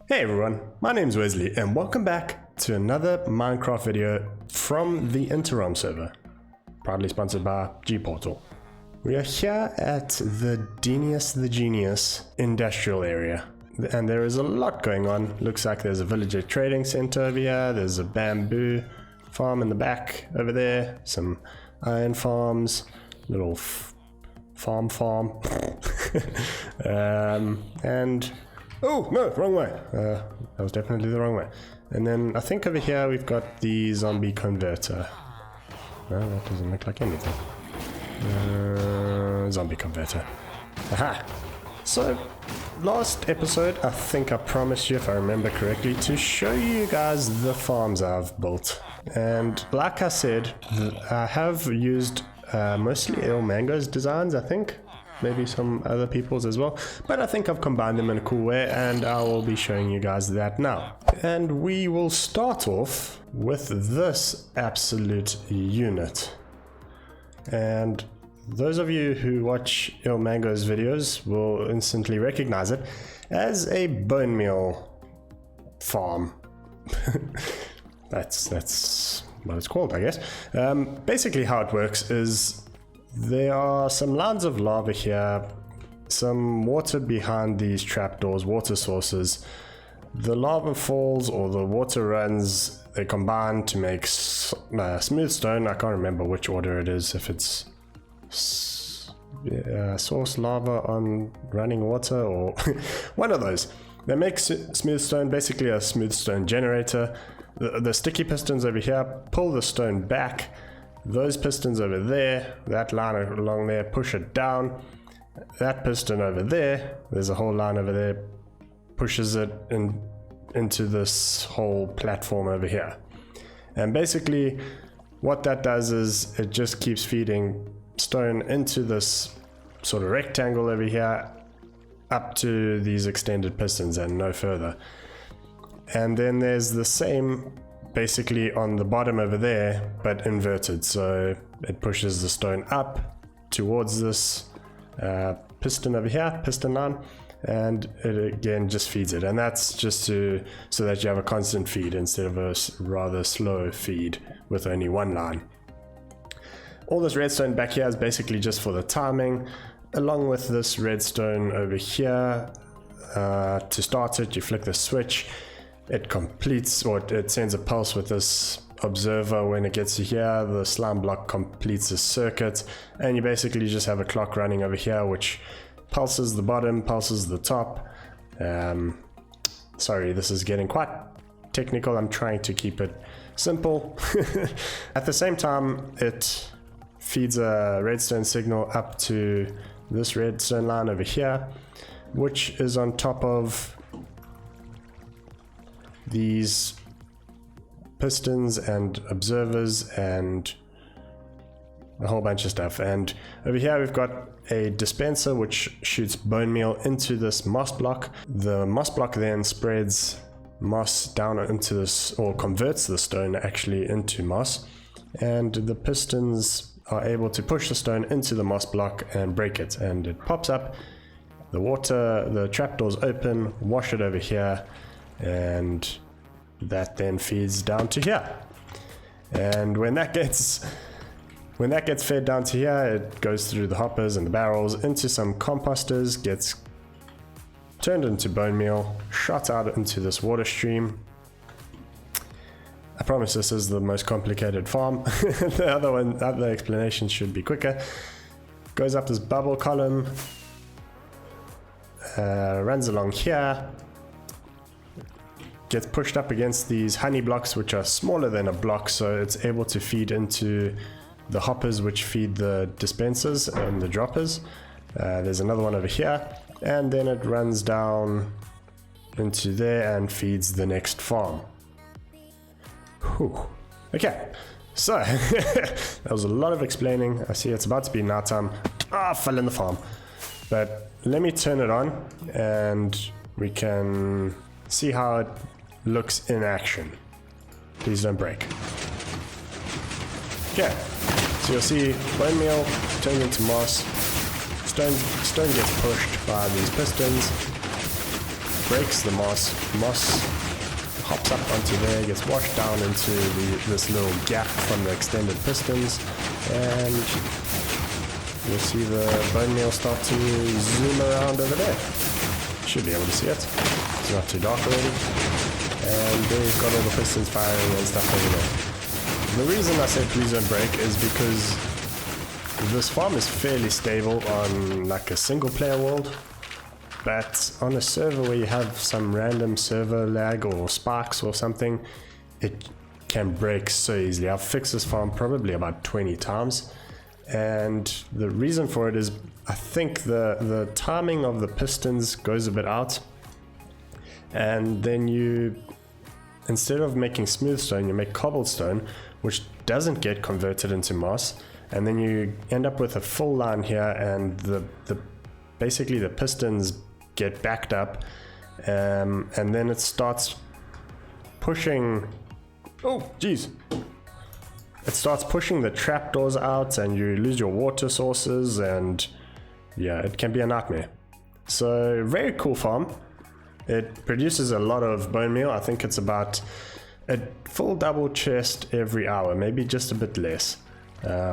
Hey everyone, my name's WheresLee and welcome back to another Minecraft video from the Interim server, proudly sponsored by G-Portal. We are here at the Deanius the Genius industrial area and there is a lot going on. Looks like there's a villager trading center over here, there's a bamboo farm in the back over there, some iron farms, little farm and oh no, wrong way. That was definitely the wrong way. And then I think over here we've got the zombie converter. No, that doesn't look like anything. Zombie converter. Aha! So last episode I think I promised you, if I remember correctly, to show you guys the farms I've built. And like I said, I have used mostly Elainey's designs, I think. Maybe some other people's as well, but I think I've combined them in a cool way and I will be showing you guys that now. And we will start off with this absolute unit. And those of you who watch Elainey's videos will instantly recognize it as a Bonemeal Farm. That's what it's called, I guess. Basically how it works is there are some lines of lava here, some water behind these trapdoors, water sources. The lava falls or the water runs, they combine to make smooth stone. I can't remember which order it is, if it's source lava on running water or one of those. They make smooth stone, basically a smooth stone generator. The sticky pistons over here pull the stone back. Those pistons over there, that line along there, push it down. That piston over there, there's a whole line over there, pushes it into this whole platform over here. And basically what that does is it just keeps feeding stone into this sort of rectangle over here up to these extended pistons and no further. And then there's the same basically on the bottom over there, but inverted, so it pushes the stone up towards this piston over here, piston line, and it again just feeds it. And that's just so that you have a constant feed instead of a rather slow feed with only one line. All this redstone back here is basically just for the timing, along with this redstone over here. To start it, you flick the switch. It completes, or it sends a pulse with this observer. When it gets to here, the slime block completes the circuit, and you basically just have a clock running over here which pulses the bottom, pulses the top. Sorry, this is getting quite technical. I'm trying to keep it simple. At the same time, it feeds a redstone signal up to this redstone line over here, which is on top of these pistons and observers and a whole bunch of stuff. And over here we've got a dispenser which shoots bone meal into this moss block. The moss block then spreads moss down into this, or converts the stone actually into moss, and the pistons are able to push the stone into the moss block and break it, and it pops up. The trapdoors open, wash it over here, and that then feeds down to here. And when that gets fed down to here, it goes through the hoppers and the barrels into some composters, gets turned into bone meal, shot out into this water stream. I promise this is the most complicated farm. The other explanations should be quicker. Goes up this bubble column, runs along here, gets pushed up against these honey blocks which are smaller than a block, so it's able to feed into the hoppers which feed the dispensers and the droppers. There's another one over here, and then it runs down into there and feeds the next farm. Whew. Okay, so that was a lot of explaining. I see it's about to be nighttime. I fell in the farm. But let me turn it on and we can see how it looks in action. Please don't break. Okay, so you'll see bone meal turns into moss. Stone gets pushed by these pistons. breaks the moss, hops up onto there, gets washed down into this little gap from the extended pistons, and you'll see the bone meal start to zoom around over there. Should be able to see it. It's not too dark already. And there you've got all the pistons firing and stuff over there. The reason I said please don't break is because this farm is fairly stable on like a single player world, but on a server where you have some random server lag or sparks or something, it can break so easily. I've fixed this farm probably about 20 times, and the reason for it is I think the timing of the pistons goes a bit out, and then you, instead of making smooth stone, you make cobblestone, which doesn't get converted into moss, and then you end up with a full line here, and basically the pistons get backed up, and then it starts pushing. Oh, geez! It starts pushing the trapdoors out, and you lose your water sources, and yeah, it can be a nightmare. So, very cool farm. It produces a lot of bone meal. I think it's about a full double chest every hour, maybe just a bit less,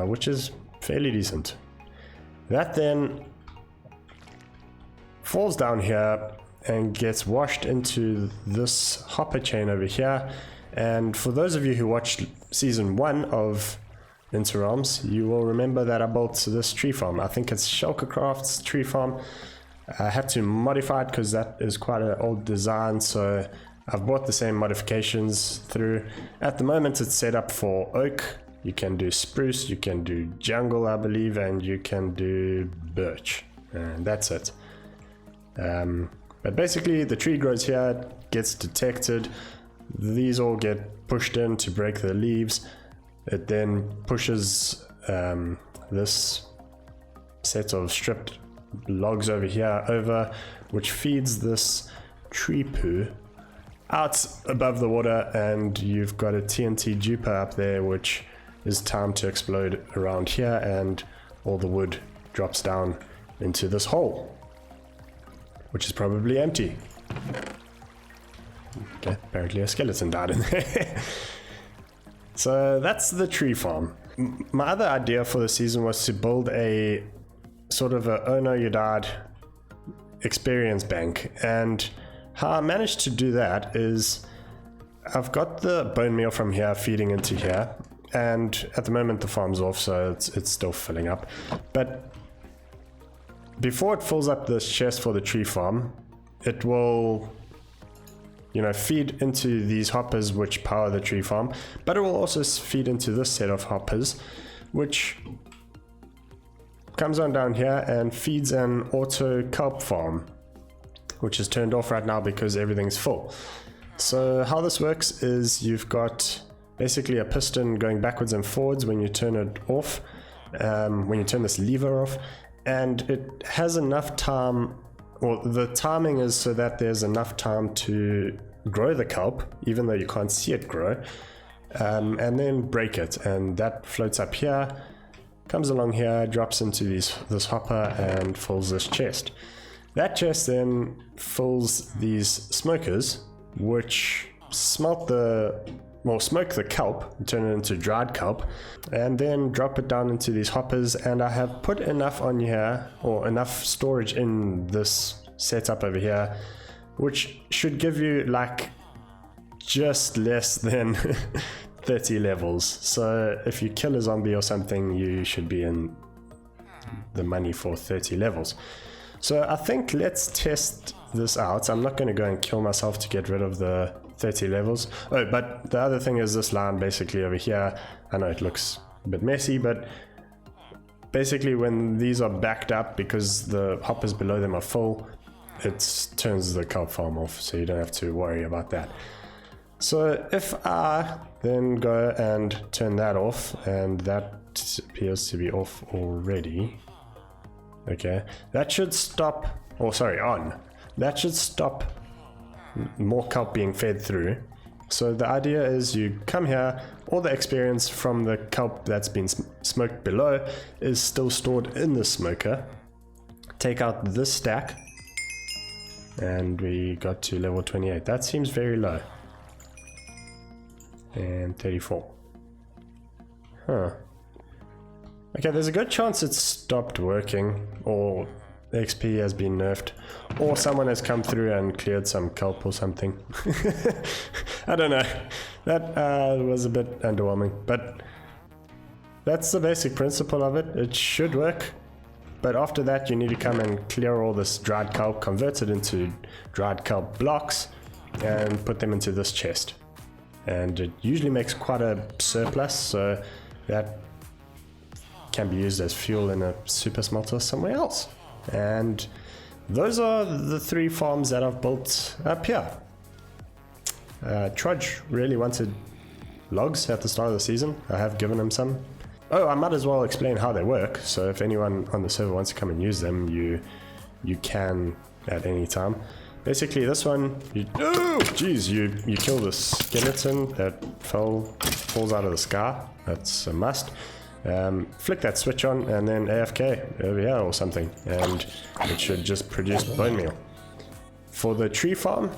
which is fairly decent. That then falls down here and gets washed into this hopper chain over here. And for those of you who watched season 1 of Interrealms, you will remember that I built this tree farm. I think it's Shulkercraft's tree farm. I had to modify it because that is quite an old design, so I've brought the same modifications through. At the moment it's set up for oak. You can do spruce, you can do jungle I believe, and you can do birch, and that's it. But basically the tree grows here, gets detected, these all get pushed in to break the leaves. It then pushes this set of stripped logs over here over, which feeds this tree poo out above the water, and you've got a TNT juper up there which is timed to explode around here, and all the wood drops down into this hole, which is probably empty. Okay, apparently a skeleton died in there. So that's the tree farm. My other idea for the season was to build a sort of a oh no you died experience bank, and how I managed to do that is I've got the bone meal from here feeding into here, and at the moment the farm's off, so it's still filling up, but before it fills up this chest for the tree farm, it will, you know, feed into these hoppers which power the tree farm, but it will also feed into this set of hoppers which comes on down here and feeds an auto kelp farm, which is turned off right now because everything's full. So how this works is you've got basically a piston going backwards and forwards when you turn it off, when you turn this lever off, and it has enough time, well, the timing is so that there's enough time to grow the kelp, even though you can't see it grow, and then break it, and that floats up here, comes along here, drops into this hopper and fills this chest. That chest then fills these smokers, which smoke the kelp, turn it into dried kelp, and then drop it down into these hoppers. And I have put enough on here, or enough storage in this setup over here, which should give you like just less than 30 levels. So if you kill a zombie or something, you should be in the money for 30 levels. So I think let's test this out. I'm not going to go and kill myself to get rid of the 30 levels. Oh, but the other thing is this line basically over here. I know it looks a bit messy, but basically when these are backed up because the hoppers below them are full, it turns the kelp farm off, so you don't have to worry about that. So if I then go and turn that off, and that appears to be off already. Okay, that should stop, or sorry, on. That should stop more kelp being fed through. So the idea is you come here, all the experience from the kelp that's been smoked below is still stored in the smoker. Take out this stack, and we got to level 28. That seems very low. And 34. Huh. Okay, there's a good chance it stopped working, or XP has been nerfed, or someone has come through and cleared some kelp or something. I don't know. That was a bit underwhelming, but that's the basic principle of it. It should work, but after that you need to come and clear all this dried kelp, convert it into dried kelp blocks, and put them into this chest. And it usually makes quite a surplus, so that can be used as fuel in a super smelter somewhere else. And those are the 3 farms that I've built up here. Trudge really wanted logs at the start of the season. I have given him some. Oh, I might as well explain how they work, so if anyone on the server wants to come and use them, you can at any time. Basically this one, you kill the skeleton that falls out of the sky. That's a must. Flick that switch on and then AFK over here or something, and it should just produce bone meal. For the tree farm,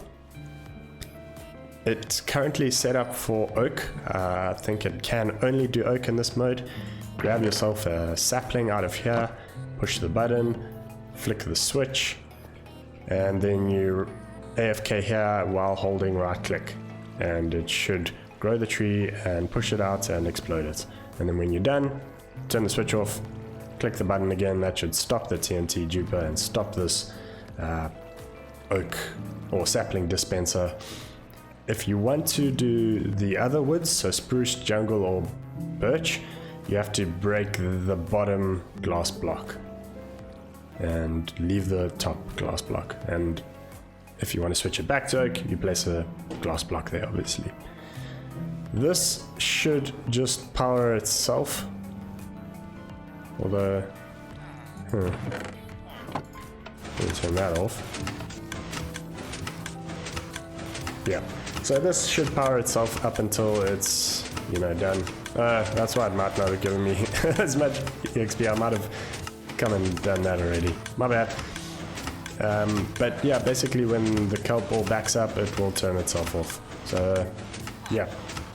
it's currently set up for oak. I think it can only do oak in this mode. Grab yourself a sapling out of here, push the button, flick the switch, and then you AFK here while holding right click, and it should grow the tree and push it out and explode it. And then when you're done, turn the switch off, click the button again. That should stop the TNT duper and stop this oak or sapling dispenser. If you want to do the other woods, so spruce, jungle or birch, you have to break the bottom glass block and leave the top glass block. And if you want to switch it back to oak, you place a glass block there, obviously. This should just power itself, although, let me turn that off. Yeah, so this should power itself up until it's, done. That's why it might not have given me as much XP. I might have come and done that already. My bad. But yeah, basically when the kelp all backs up, it will turn itself off. So yeah.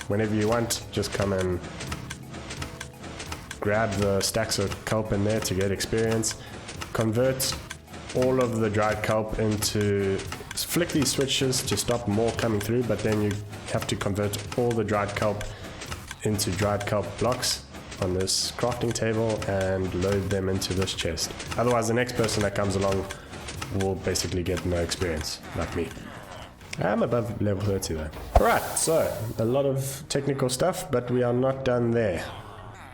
Whenever you want, just come and grab the stacks of kelp in there to get experience. Convert all of the dried kelp into... Flick these switches to stop more coming through, but then you have to convert all the dried kelp into dried kelp blocks on this crafting table and load them into this chest. Otherwise, the next person that comes along will basically get no experience, like me. I'm above level 30 though. Alright, so a lot of technical stuff, but we are not done there.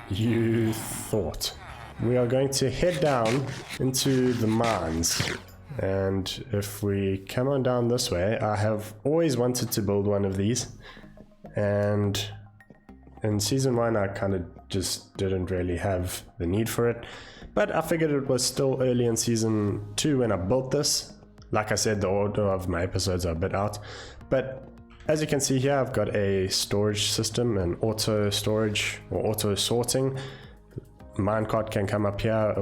You thought. We are going to head down into the mines. And if we come on down this way, I have always wanted to build one of these. And in season 1 I kind of just didn't really have the need for it. But I figured it was still early in season 2 when I built this. Like I said, the order of my episodes are a bit out, but as you can see here, I've got a storage system, an auto storage or auto sorting. Minecart can come up here,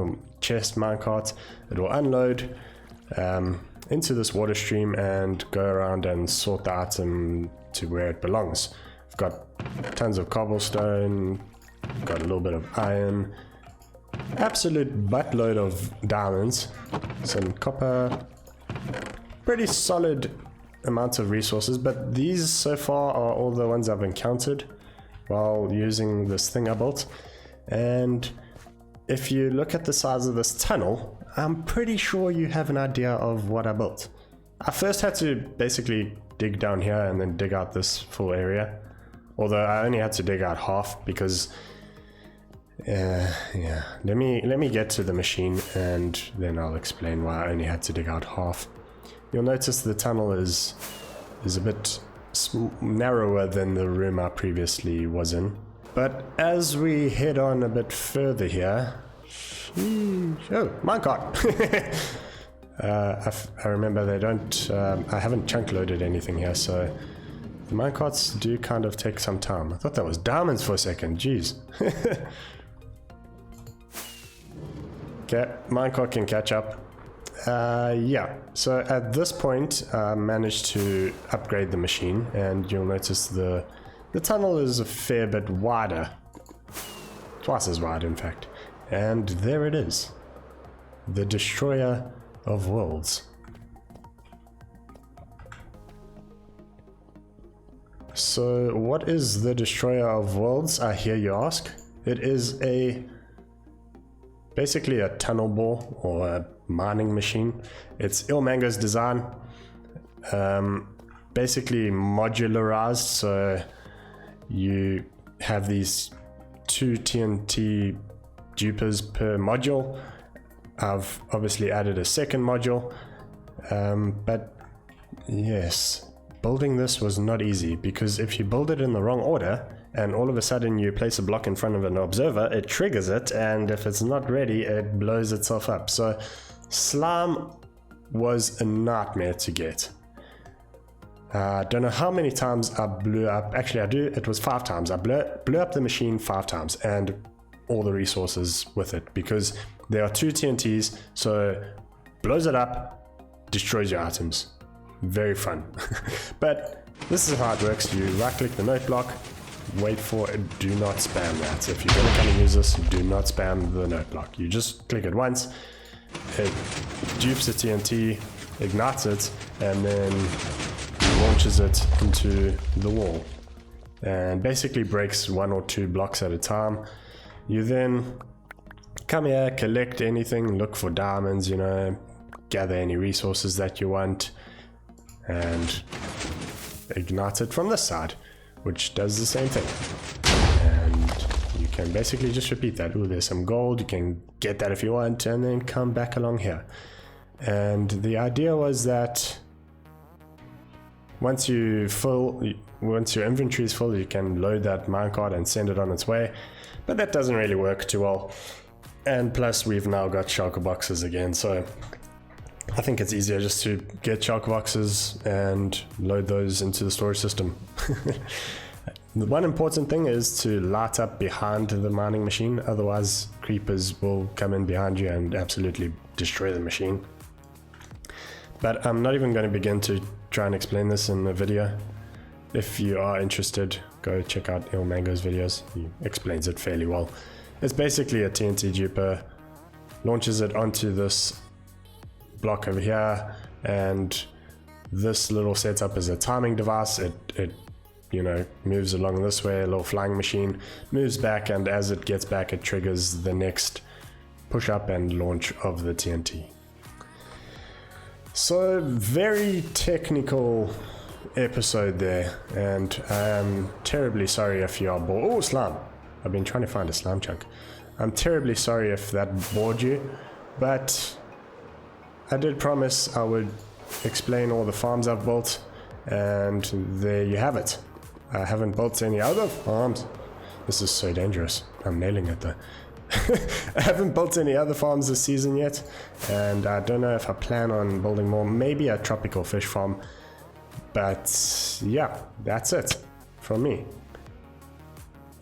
chest minecart. It will unload into this water stream and go around and sort the item to where it belongs. I've got tons of cobblestone, got a little bit of iron, absolute buttload of diamonds, some copper. Pretty solid amounts of resources, but these so far are all the ones I've encountered while using this thing I built. And if you look at the size of this tunnel, I'm pretty sure you have an idea of what I built. I first had to basically dig down here and then dig out this full area, although I only had to dig out half because yeah, let me get to the machine and then I'll explain why I only had to dig out half. You'll notice the tunnel is a bit narrower than the room I previously was in. But as we head on a bit further here, oh, minecart! I remember they don't, I haven't chunk loaded anything here, so the minecarts do kind of take some time. I thought that was diamonds for a second, jeez. Okay, minecart can catch up. Yeah, so at this point I managed to upgrade the machine, and you'll notice the tunnel is a fair bit wider, twice as wide in fact, and there it is, the Destroyer of Worlds. So what is the Destroyer of Worlds, I hear you ask? It is basically a tunnel bore or a mining machine. It's Elainey's design, basically modularized, so you have these 2 TNT dupers per module. I've obviously added a second module, but yes, building this was not easy, because if you build it in the wrong order and all of a sudden you place a block in front of an observer, it triggers it, and if it's not ready, it blows itself up. So slime was a nightmare to get. I don't know how many times I blew up, actually I do, it was 5 times. I blew up the machine 5 times and all the resources with it, because there are 2 TNTs, so blows it up, destroys your items. Very fun. But this is how it works. You right click the note block, wait for it, do not spam that. If you're going to come and use this, do not spam the note block. You just click it once, it dupes the TNT, ignites it, and then launches it into the wall and basically breaks 1 or 2 blocks at a time. You then come here, collect anything, look for diamonds, you know, gather any resources that you want, and ignite it from this side, which does the same thing. And you can basically just repeat that. Ooh, there's some gold, you can get that if you want, and then come back along here. And the idea was that once your inventory is full, you can load that minecart and send it on its way, but that doesn't really work too well. And plus we've now got shulker boxes again, so I think it's easier just to get shulker boxes and load those into the storage system. The one important thing is to light up behind the mining machine, otherwise creepers will come in behind you and absolutely destroy the machine. But I'm not even going to begin to try and explain this in the video. If you are interested, go check out Elainey's videos. He explains it fairly well. It's basically a TNT duper, launches it onto this block over here, and this little setup is a timing device. It you know, moves along this way, a little flying machine, moves back, and as it gets back, it triggers the next push up and launch of the TNT. So very technical episode there, and I am terribly sorry if you are bored. Oh, slime! I've been trying to find a slime chunk. I'm terribly sorry if that bored you, but I did promise I would explain all the farms I've built, and there you have it. I haven't built any other farms. This is so dangerous. I'm nailing it though. I haven't built any other farms this season yet, and I don't know if I plan on building more. Maybe a tropical fish farm, but yeah, that's it from me.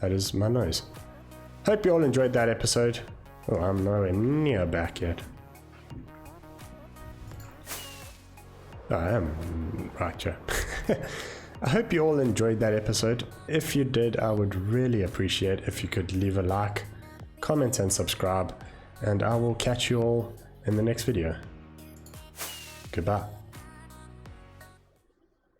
That is my nose. Hope you all enjoyed that episode. Oh, I'm nowhere near back yet. Oh, I am right here. I hope you all enjoyed that episode. If you did, I would really appreciate if you could leave a like, comment and subscribe, and I will catch you all in the next video. Goodbye.